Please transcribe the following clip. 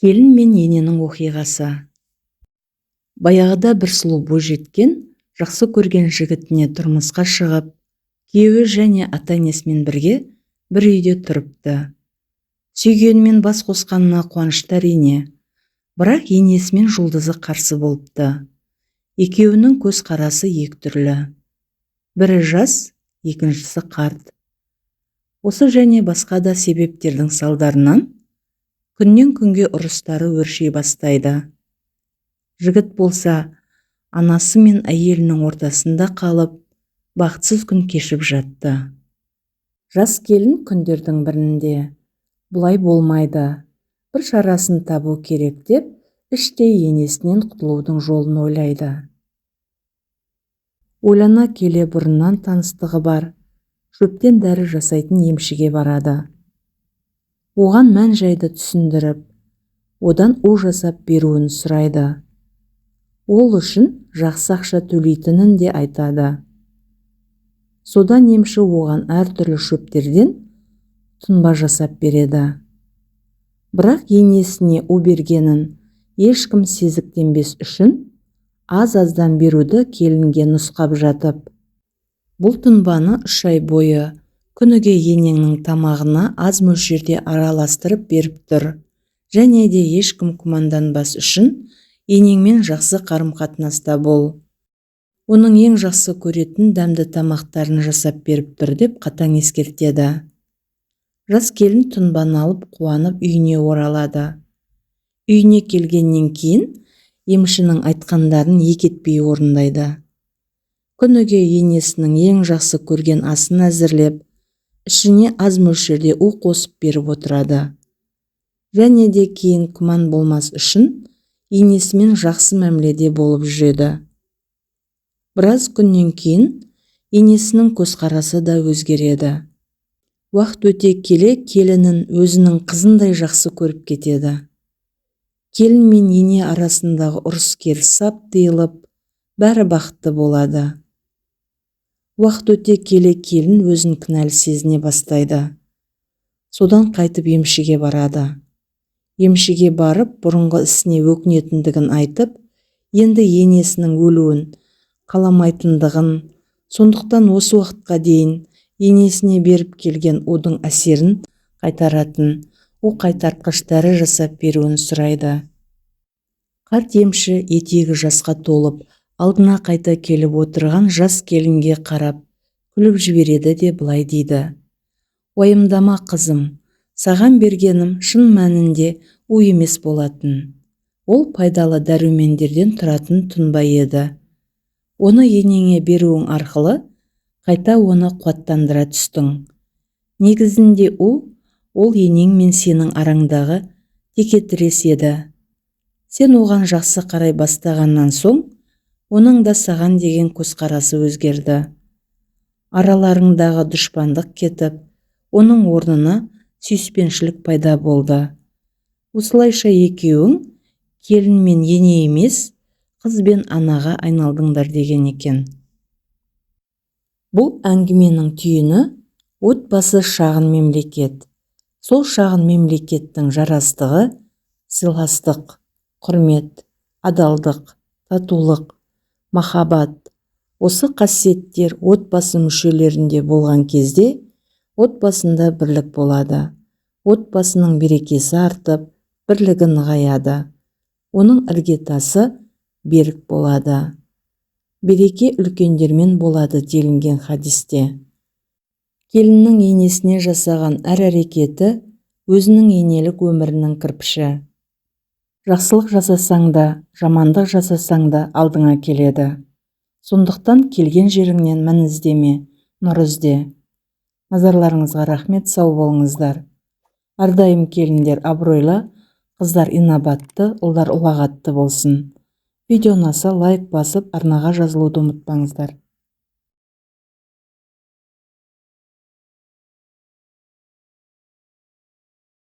Келін мен ененің оқиғасы. Баяғыда бір сұлу бойжеткен жақсы көрген жігітіне тұрмысқа шығып, күйеуі және ата-енесімен бірге бір үйде тұрыпты. Сүйгенімен бас қосқанына қуанышты әрине, бірақ енесі мен жұлдызы қарсы болыпты. Екеуінің көзқарасы екі түрлі. Бірі жас, екіншісі қарт. Осы және басқа да себептердің салдарынан күннен күнге ұрыстары өрши бастайды. Жігіт болса, анасы мен әйелінің ортасында қалып, бақытсыз күн кешіп жатты. Жас келін күндердің бірінде, бұлай болмайды, бір шарасын табу керек деп, іштей енесінен құтылудың жолын ойлайды. Ойлана келе бұрыннан таныстығы бар, шөптен дәрі жасайтын емшіге барады. Оған мән жайды түсіндіріп, одан у жасап беруін сұрайды. Ол үшін жақсы ақша төлейтінін де айтады. Содан емші оған әртүрлі шөптерден тұнба жасап береді. Бірақ енесіне у бергенін ешкім сезіктенбес үшін аз-аздан беруді келінге нұсқап жатып. Бұл тұнбаны 3 ай бойы күніге енеңнің тамағына аз мөлшерде араластырып беріп тұр, және де ешкім күмәнданбас үшін енеңмен жақсы қарым-қатынаста бол. Оның ең жақсы көретін дәмді тамақтарын жасап беріп тұр деп қатаң ескертеді. Жас келін тұнбаны алып қуанып үйіне оралады. Үйіне келгеннен кейін емшінің айтқандарын екі етпей орындайды. Күніге енесінің ең жақсы көрген асын әзірлеп, ішіне аз мөлшерде у қосып беріп отырады. Және де кейін күмән болмас үшін енесімен жақсы мәміледе болып жүреді. Біраз күннен кейін енесінің көзқарасы да өзгереді. Уақыт өте келе келінін өзінің қызындай жақсы көріп кетеді. Келін мен ене арасындағы ұрыс-керіс сап тыйылып, бәрі бақытты болады. Уақыт өте келе келін өзін кінәлі сезіне бастайды. Содан қайтып емшіге барады. Емшіге барып, бұрынғы ісіне өкінетіндігін айтып, енді енесінің өлуін қаламайтындығын, сондықтан осы уақытқа дейін енесіне беріп келген удың әсерін қайтаратын у қайтартқыш дәрі жасап беруін сұрайды. Қарт емші етегі жасқа толып, алдына қайта келіп отырған жас келінге қарап, күліп жібереді де былай дейді. Уайымдама қызым, саған бергенім шын мәнінде у емес болатын. Ол пайдалы дәрумендерден тұратын тұнба еді. Оны енеңе беруің арқылы қайта оны қуаттандыра түстің. Негізінде ол енең мен сенің араңдағы текетірес еді. Сен оған жақсы қарай бастағаннан соң, оның да саған деген көзқарасы өзгерді. Араларыңдағы дұшпандық кетіп, оның орнына сүйіспеншілік пайда болды. Осылайша екеуің келін мен ене емес, қыз бен анаға айналдыңдар деген екен. Бұл әңгіменің түйіні отбасы шағын мемлекет. Сол шағын мемлекеттің жарастығы, сыйластық, құрмет, адалдық, татулық, махаббат. Осы қасиеттер отбасы мүшелерінде болған кезде отбасында бірлік болады. Отбасының берекесі артып, бірлігі нығаяды. Оның іргетасы берік болады. Береке үлкендермен болады делінген хадисте. Келіннің енесіне жасаған әр әрекеті өзінің енелік өмірінің кірпіші. Жақсылық жасасаң да, жамандық жасасаң да алдыңа келеді. Сондықтан келген жеріңнен мін іздеме, нұр ізде. Назарларыңызға рахмет, сау болыңыздар. Әрдайым келіндер абыройлы, қыздар инабатты, ұлдар ұлағатты болсын. Видео ұнаса лайк басып, арнаға жазылуды ұмытпаңыздар.